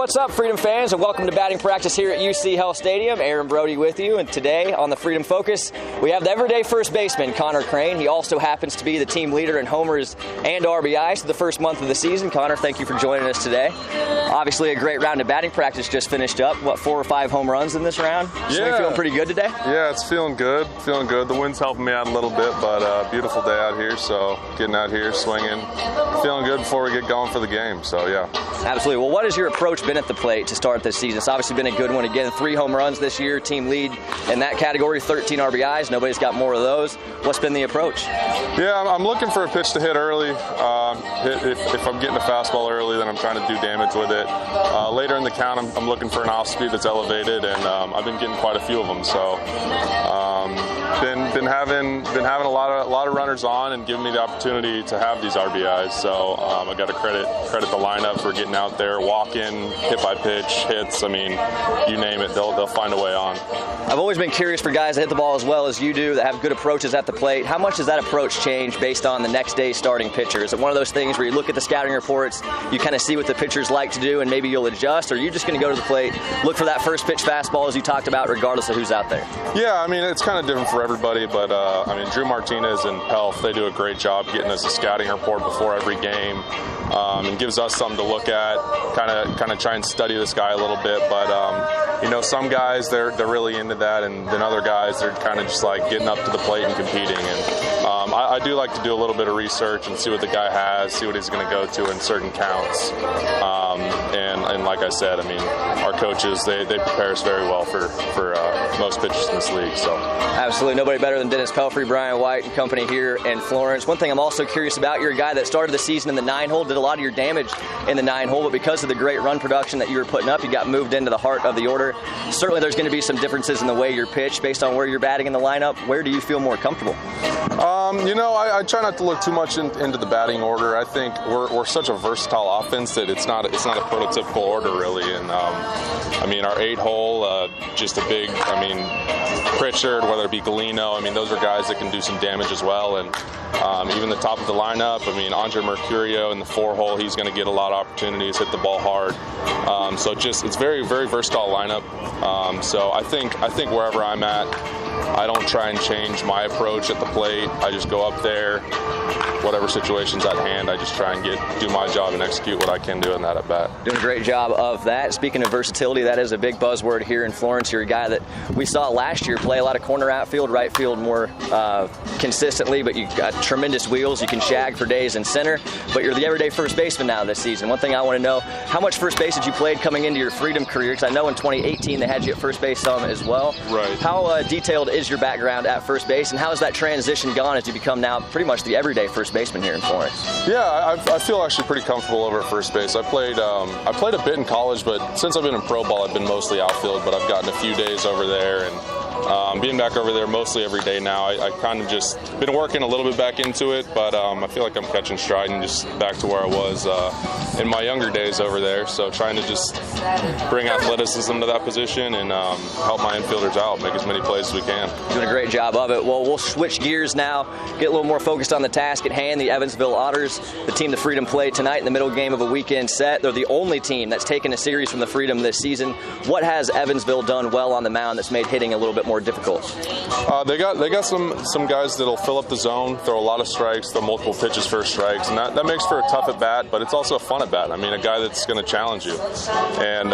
What's up, Freedom fans, and welcome to batting practice here at UC Health Stadium. Aaron Brodie with you, and today on the Freedom Focus, we have the everyday first baseman, Connor Crane. He also happens to be the team leader in homers and RBIs for the first month of the season. Connor, thank you for joining us today. Obviously, a great round of batting practice just finished up. What, 4 or 5 home runs in this round? So yeah. You feeling pretty good today? Yeah, it's feeling good. The wind's helping me out a little bit, but beautiful day out here, so getting out here, swinging, feeling good before we get going for the game, so yeah. Absolutely. Well, what has your approach been at the plate to start this season? It's obviously been a good one. Again, 3 home runs this year, team lead in that category, 13 RBIs. Nobody's got more of those. What's been the approach? Yeah, I'm looking for a pitch to hit early. If I'm getting a fastball early, then I'm trying to do damage with it. Later in the count, I'm looking for an off speed that's elevated, and I've been getting quite a few of them. So, been having a lot of runners on and giving me the opportunity to have these RBIs. So I got to credit the lineup for getting out there, walking, hit by pitch, hits. I mean, you name it, they'll find a way on. I've always been curious for guys that hit the ball as well as you do, that have good approaches at the plate. How much does that approach change based on the next day's starting pitcher? Is it one of those things where you look at the scouting reports, you kind of see what the pitchers like to do, and maybe you'll adjust, or are you just going to go to the plate, look for that first pitch fastball as you talked about, regardless of who's out there? Yeah, I mean, it's kind of different for everybody, but I mean, Drew Martinez and Pelf, they do a great job getting us a scouting report before every game, and gives us something to look at, kind of try and study this guy a little bit. But you know, some guys they're really into that, and then other guys they're kind of just like getting up to the plate and competing. And I do like to do a little bit of research and see what the guy has, see what he's going to go to in certain counts. And like I said, I mean, our coaches they prepare us very well for most pitchers in this league. So absolutely, nobody better than Dennis Pelfrey, Brian White, and company here in Florence. One thing I'm also curious about, you're a guy that started the season in the 9-hole, did a lot of your damage in the 9-hole, but because of the great run production that you were putting up, you got moved into the heart of the order. Certainly, there's going to be some differences in the way you're pitched based on where you're batting in the lineup. Where do you feel more comfortable? You know, I try not to look too much into the batting order. I think we're such a versatile offense that it's not a prototypical order really. And I mean, our 8-hole, just a big. I mean, Pritchard, whether it be Galeno, I mean, those are guys that can do some damage as well. And even the top of the lineup, I mean, Andre Mercurio in the 4-hole, he's going to get a lot of opportunities, hit the ball hard. So it's very, very versatile lineup. So I think wherever I'm at, I don't try and change my approach at the plate. I just go up there, whatever situation's at hand, I just try and do my job and execute what I can do in that at bat. Doing a great job of that. Speaking of versatility, that is a big buzzword here in Florence. You're a guy that we saw last year play a lot of corner outfield, right field more consistently, but you've got tremendous wheels. You can shag for days in center, but you're the everyday first baseman now this season. One thing I want to know, how much first base did you played coming into your Freedom career? Because I know in 2018 they had you at first base some as well. Right. How detailed is your background at first base, and how has that transition gone as you become now pretty much the everyday first baseman here in Florence? Yeah, I feel actually pretty comfortable over at first base. I played a bit in college, but since I've been in pro ball, I've been mostly outfield, but I've gotten a few days over there, and being back over there mostly every day now, I kind of just been working a little bit back into it, but I feel like I'm catching stride and just back to where I was in my younger days over there. So trying to just bring athleticism to that position and help my infielders out, make as many plays as we can. Doing a great job of it. Well, we'll switch gears now, get a little more focused on the task at hand. The Evansville Otters, the team the Freedom played tonight in the middle game of a weekend set. They're the only team that's taken a series from the Freedom this season. What has Evansville done well on the mound that's made hitting a little bit more difficult? They got some guys that'll fill up the zone, throw a lot of strikes, throw multiple pitches for strikes, and that makes for a tough at bat, but it's also a fun at bat. I mean, a guy that's going to challenge you, and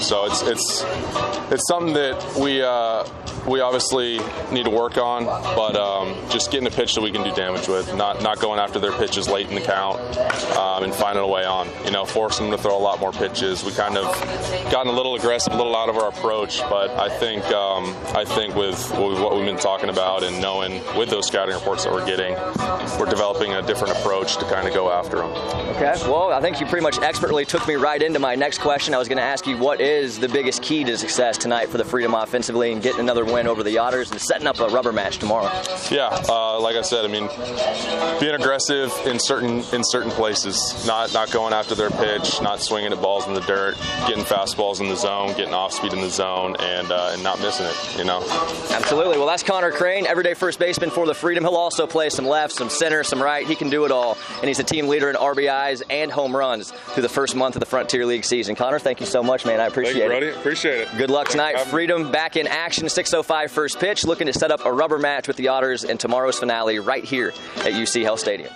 so it's something that we obviously need to work on, but just getting a pitch that we can do damage with, not going after their pitches late in the count, and finding a way on. You know, forcing them to throw a lot more pitches. We kind of gotten a little aggressive, a little out of our approach, but I think with what we've been talking about and knowing with those scouting reports that we're getting, we're developing a different approach to kind of go after them. Okay, well, I think you pretty much expertly took me right into my next question. I was going to ask you, what is the biggest key to success tonight for the Freedom offensively and getting another win win over the Otters and setting up a rubber match tomorrow. Yeah, like I said, I mean, being aggressive in certain places, not going after their pitch, not swinging at balls in the dirt, getting fastballs in the zone, getting off speed in the zone, and not missing it. You know. Absolutely. Well, that's Connor Crane, everyday first baseman for the Freedom. He'll also play some left, some center, some right. He can do it all, and he's a team leader in RBIs and home runs through the first month of the Frontier League season. Connor, thank you so much, man. I appreciate it. Thank you, Brodie. Appreciate it. Good luck tonight. Freedom back in action. 6:05 first pitch, looking to set up a rubber match with the Otters in tomorrow's finale right here at UC Health Stadium.